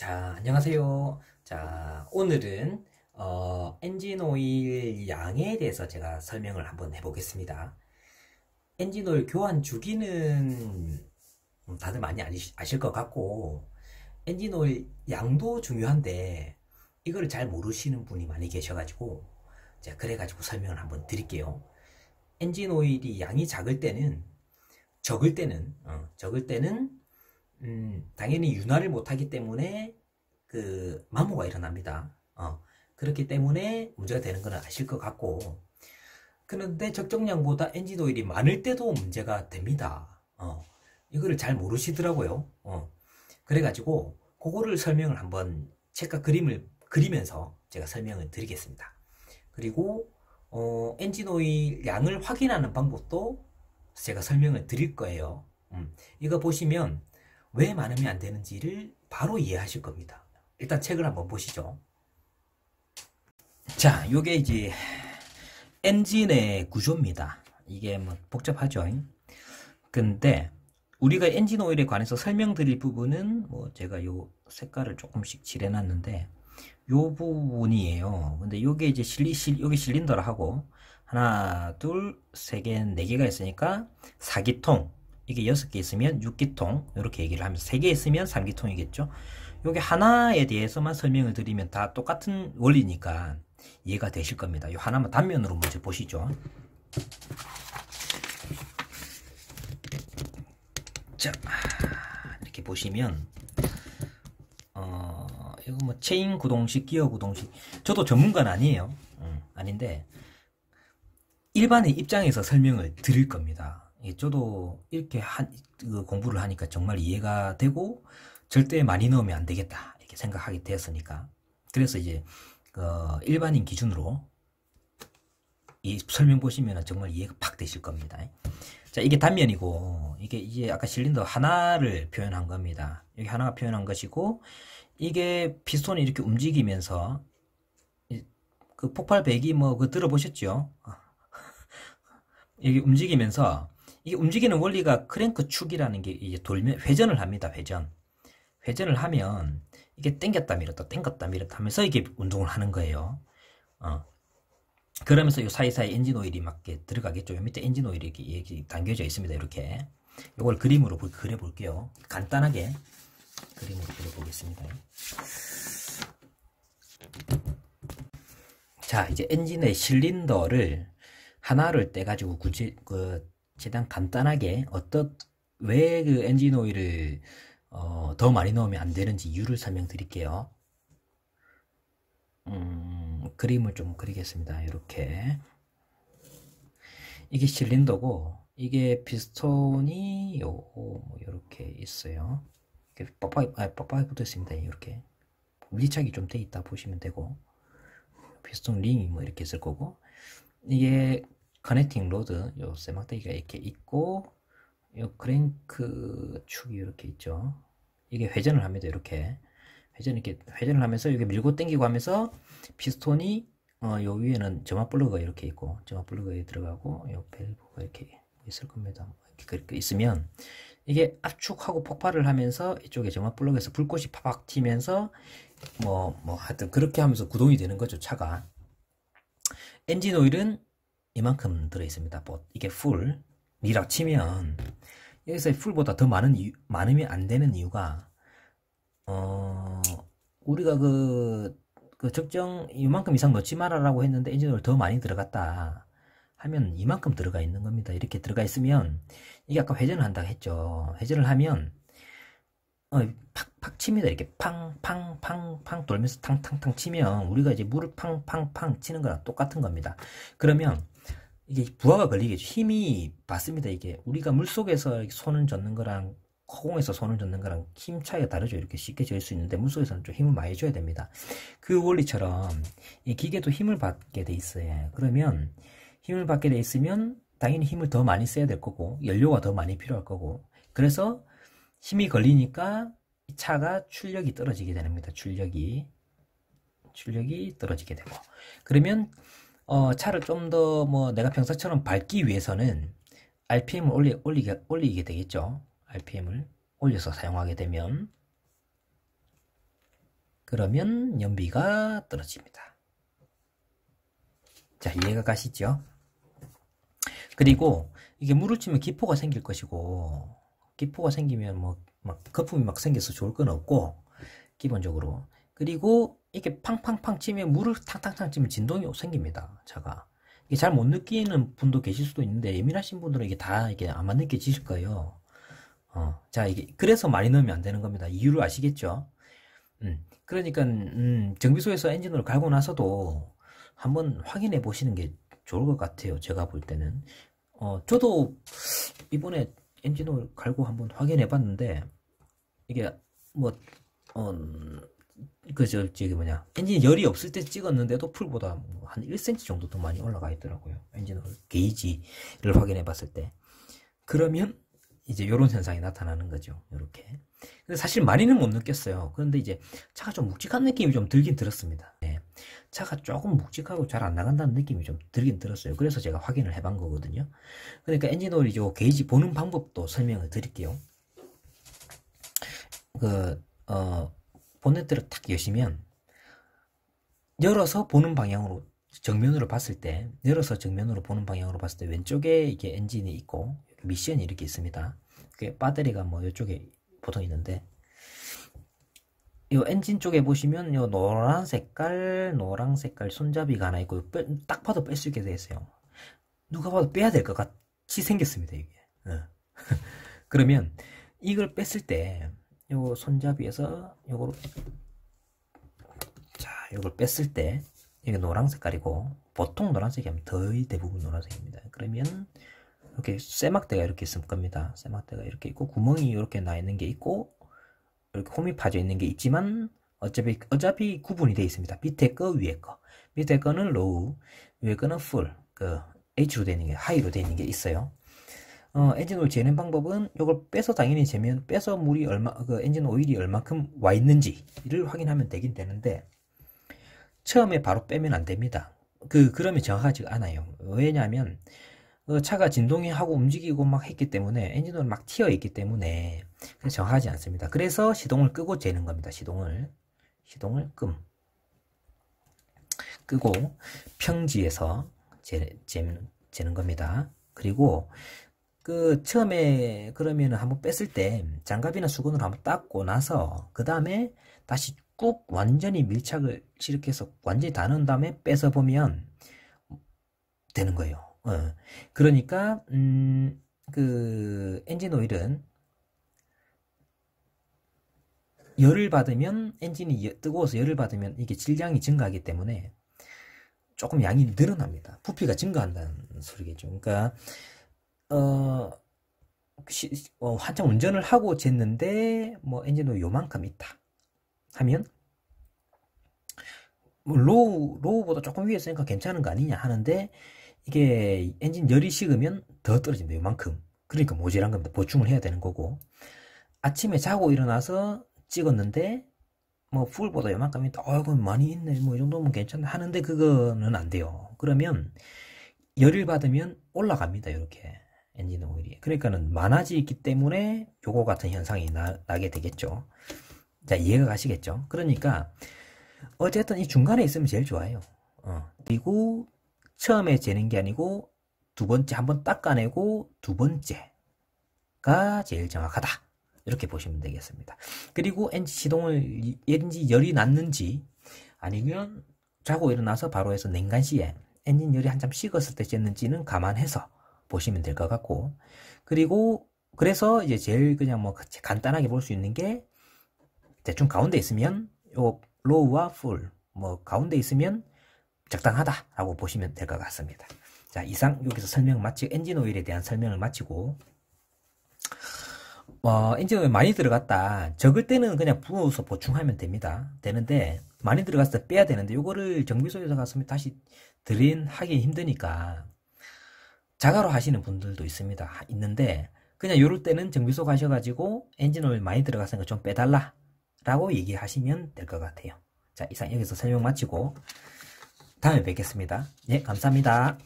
자, 안녕하세요. 자, 오늘은 엔진 오일 양에 대해서 제가 설명을 한번 해보겠습니다. 엔진 오일 교환 주기는 다들 많이 아실 것 같고, 엔진 오일 양도 중요한데 이걸 잘 모르시는 분이 많이 계셔가지고 제가 그래가지고 설명을 한번 드릴게요. 엔진 오일이 양이 적을 때는 당연히 윤활을 못하기 때문에 그 마모가 일어납니다. 그렇기 때문에 문제가 되는 건 아실 것 같고, 그런데 적정량보다 엔진 오일이 많을 때도 문제가 됩니다. 이거를 잘 모르시더라고요. 그래가지고 그거를 설명을 한번 책과 그림을 그리면서 제가 설명을 드리겠습니다. 그리고 엔진 오일 양을 확인하는 방법도 제가 설명을 드릴 거예요. 이거 보시면 왜 많으면 안 되는지를 바로 이해하실 겁니다. 일단 책을 한번 보시죠. 자, 요게 이제 엔진의 구조입니다. 이게 뭐 복잡하죠. 근데 우리가 엔진 오일에 관해서 설명드릴 부분은 뭐 제가 요 색깔을 조금씩 칠해놨는데 요 부분이에요. 근데 요게 이제 요게 실린더를 하나, 둘, 세 개, 네 개가 있으니까 4기통. 이게 6개 있으면 6기통. 이렇게 얘기를 하면서 3개 있으면 3기통이겠죠. 요게 하나에 대해서만 설명을 드리면 다 똑같은 원리니까 이해가 되실 겁니다. 요 하나만 단면으로 먼저 보시죠. 자, 이렇게 보시면 이거 뭐 체인 구동식, 기어 구동식. 저도 전문가는 아니에요. 아닌데 일반의 입장에서 설명을 드릴 겁니다. 저도 이렇게 공부를 하니까 정말 이해가 되고 절대 많이 넣으면 안 되겠다 이렇게 생각하게 되었으니까, 그래서 이제 일반인 기준으로 이 설명 보시면 정말 이해가 팍 되실 겁니다. 자, 이게 단면이고 이게 이제 아까 실린더 하나를 표현한 겁니다. 여기 하나가 표현한 것이고, 이게 피스톤이 이렇게 움직이면서 그 폭발 배기 뭐 그 들어보셨죠? 이게 움직이면서, 이게 움직이는 원리가 크랭크 축이라는 게 이제 회전을 합니다. 회전을 하면 이게 당겼다 밀었다 당겼다 밀었다 하면서 이게 운동을 하는 거예요. 그러면서 이 사이사이 엔진 오일이 막 들어가겠죠. 요 밑에 엔진 오일이 이렇게 담겨져 있습니다. 이렇게 이걸 그림으로 그려 볼게요. 간단하게 그림으로 그려 보겠습니다. 자, 이제 엔진의 실린더를 하나를 떼가지고 최대한 간단하게 왜 그 엔진 오일을 더 많이 넣으면 안 되는지 이유를 설명드릴게요. 그림을 좀 그리겠습니다. 이렇게 이게 실린더고 이게 피스톤이 이렇게 있어요. 이렇게 빡빡이 붙어 있습니다. 이렇게 밀착이 좀 돼 있다 보시면 되고, 피스톤 링이 뭐 이렇게 있을 거고, 이게 커넥팅 로드, 요 쇠막대기가 이렇게 있고, 요 크랭크 축이 이렇게 있죠. 이게 회전을 합니다. 이렇게 회전을 하면서 이게 밀고 당기고 하면서 피스톤이 요 위에는 점화 플러그가 이렇게 있고, 점화 플러그에 들어가고, 요 밸브가 이렇게 있을 겁니다. 이렇게 있으면 이게 압축하고 폭발을 하면서 이쪽에 점화 플러그에서 불꽃이 팍팍 튀면서 하여튼 그렇게 하면서 구동이 되는 거죠, 차가. 엔진 오일은 이만큼 들어있습니다. 이게 풀이라고 치면 여기서 풀보다 더 많으면 안 되는 이유가, 우리가 적정 이만큼 이상 넣지 말아라고 했는데 엔진 오일 더 많이 들어갔다 하면 이만큼 들어가 있는 겁니다. 이렇게 들어가 있으면 이게 아까 회전을 한다고 했죠. 회전을 하면 팍팍 칩니다. 이렇게 팡팡팡팡 돌면서 탕탕탕 치면 우리가 이제 물을 팡팡팡 치는 거랑 똑같은 겁니다. 그러면 이게 부하가 걸리겠죠. 힘이 받습니다. 이게 우리가 물속에서 손을 젓는 거랑 허공에서 손을 젓는 거랑 힘 차이가 다르죠. 이렇게 쉽게 질 수 있는데 물속에서는 좀 힘을 많이 줘야 됩니다. 그 원리처럼 이 기계도 힘을 받게 돼 있어요. 그러면 힘을 받게 돼 있으면 당연히 힘을 더 많이 써야 될 거고, 연료가 더 많이 필요할 거고, 그래서 힘이 걸리니까 이 차가 출력이 떨어지게 됩니다. 출력이 떨어지게 되고, 그러면 차를 좀 더 내가 평소처럼 밟기 위해서는 RPM을 올리게 되겠죠. RPM을 올려서 사용하게 되면 그러면 연비가 떨어집니다. 자, 이해가 가시죠? 그리고 이게 물을 치면 기포가 생길 것이고, 기포가 생기면 뭐 막 거품이 막 생겨서 좋을 건 없고, 기본적으로. 그리고 이게 팡팡팡 치면, 물을 탕탕탕 치면 진동이 생깁니다, 차가. 이게 잘 못 느끼는 분도 계실 수도 있는데, 예민하신 분들은 이게 다 이게 아마 느껴지실 거예요. 자, 이게 그래서 많이 넣으면 안 되는 겁니다. 이유를 아시겠죠? 그러니까 정비소에서 엔진오일 갈고 나서도 한번 확인해 보시는 게 좋을 것 같아요. 제가 볼 때는. 저도 이번에 엔진오일 갈고 한번 확인해 봤는데, 이게 뭐 저기 뭐냐, 엔진 열이 없을 때 찍었는데도 풀보다 한 1cm 정도 더 많이 올라가 있더라고요. 엔진오일 게이지를 확인해 봤을 때. 그러면 이제 요런 현상이 나타나는 거죠. 요렇게. 근데 사실 많이는 못 느꼈어요. 그런데 이제 차가 좀 묵직한 느낌이 좀 들긴 들었습니다. 네. 차가 조금 묵직하고 잘 안 나간다는 느낌이 좀 들긴 들었어요. 그래서 제가 확인을 해본 거거든요. 그러니까 엔진오일 요 게이지 보는 방법도 설명을 드릴게요. 본네트를 탁 여시면, 열어서 보는 방향으로, 정면으로 봤을 때, 열어서 정면으로 보는 방향으로 봤을 때, 왼쪽에 이게 엔진이 있고, 미션이 이렇게 있습니다. 그 배터리가 뭐 이쪽에 보통 있는데, 이 엔진 쪽에 보시면, 이 노란 색깔 손잡이가 하나 있고, 딱 봐도 뺄 수 있게 되어 있어요. 누가 봐도 빼야 될 것 같이 생겼습니다, 이게. 그러면, 이걸 뺐을 때, 요 손잡이에서 요걸 뺐을 때 이게 노란 색깔이고, 보통 노란색이 하면 거의 대부분 노란색입니다. 그러면 이렇게 쇠막대가 이렇게 있을 겁니다. 쇠막대가 이렇게 있고, 구멍이 이렇게 나 있는 게 있고, 이렇게 홈이 파져 있는 게 있지만, 어차피 구분이 되어 있습니다. 밑에 거, 위에 거. 밑에 거는 로우, 위에 거는 풀, H로 되어 있는 게, 하이로 되어 있는 게 있어요. 엔진오일 재는 방법은 요걸 빼서 당연히 재면, 빼서 물이 엔진 오일이 얼만큼 와 있는지를 확인하면 되긴 되는데, 처음에 바로 빼면 안 됩니다. 그러면 정확하지가 않아요. 왜냐하면, 차가 진동이 하고 움직이고 막 했기 때문에, 엔진오일 막 튀어 있기 때문에, 정확하지 않습니다. 그래서 시동을 끄고 재는 겁니다. 시동을 끄고, 평지에서 재는 겁니다. 그리고, 처음에 그러면은 한번 뺐을 때 장갑이나 수건으로 한번 닦고 나서, 그 다음에 다시 꾹 완전히 밀착을 이렇게 해서 완전히 다 넣은 다음에 빼서 보면 되는 거예요. 그러니까 엔진 오일은 열을 받으면, 엔진이 뜨거워서 열을 받으면 이게 질량이 증가하기 때문에 조금 양이 늘어납니다. 부피가 증가한다는 소리겠죠. 그러니까 한참 운전을 하고 쟀는데, 뭐, 엔진오일 요만큼 있다 하면, 뭐 로우보다 조금 위에 있으니까 괜찮은 거 아니냐 하는데, 이게 엔진 열이 식으면 더 떨어집니다. 요만큼. 그러니까 모자란 겁니다. 보충을 해야 되는 거고, 아침에 자고 일어나서 찍었는데, 뭐, 풀보다 요만큼이 있다. 이거 많이 있네. 뭐, 이 정도면 괜찮다 하는데, 그거는 안 돼요. 그러면, 열을 받으면 올라갑니다. 이렇게. 엔진 오일이. 그러니까는 많아지기 때문에 요거 같은 현상이 나게 되겠죠. 자, 이해가 가시겠죠? 그러니까 어쨌든 이 중간에 있으면 제일 좋아요. 그리고 처음에 재는 게 아니고, 두 번째 한번 닦아내고 두 번째가 제일 정확하다. 이렇게 보시면 되겠습니다. 그리고 엔진 열이 났는지, 아니면 자고 일어나서 바로 해서 냉간시에 엔진 열이 한참 식었을 때 쟀는지는 감안해서 보시면 될 것 같고, 그리고 그래서 이제 제일 그냥 뭐 간단하게 볼 수 있는 게, 대충 가운데 있으면 요 로우와 풀, 뭐 가운데 있으면 적당하다라고 보시면 될 것 같습니다. 자, 이상 여기서 엔진 오일에 대한 설명을 마치고, 엔진 오일 많이 들어갔다, 적을 때는 그냥 부어서 보충하면 되는데, 많이 들어갔을 때 빼야 되는데, 요거를 정비소에서 갔으면 다시 하기 힘드니까 자가로 하시는 분들도 있는데, 그냥 요럴 때는 정비소 가셔가지고 엔진 오일 많이 들어갔으니까 좀 빼달라 라고 얘기하시면 될 것 같아요. 자, 이상 여기서 설명 마치고 다음에 뵙겠습니다. 예, 감사합니다.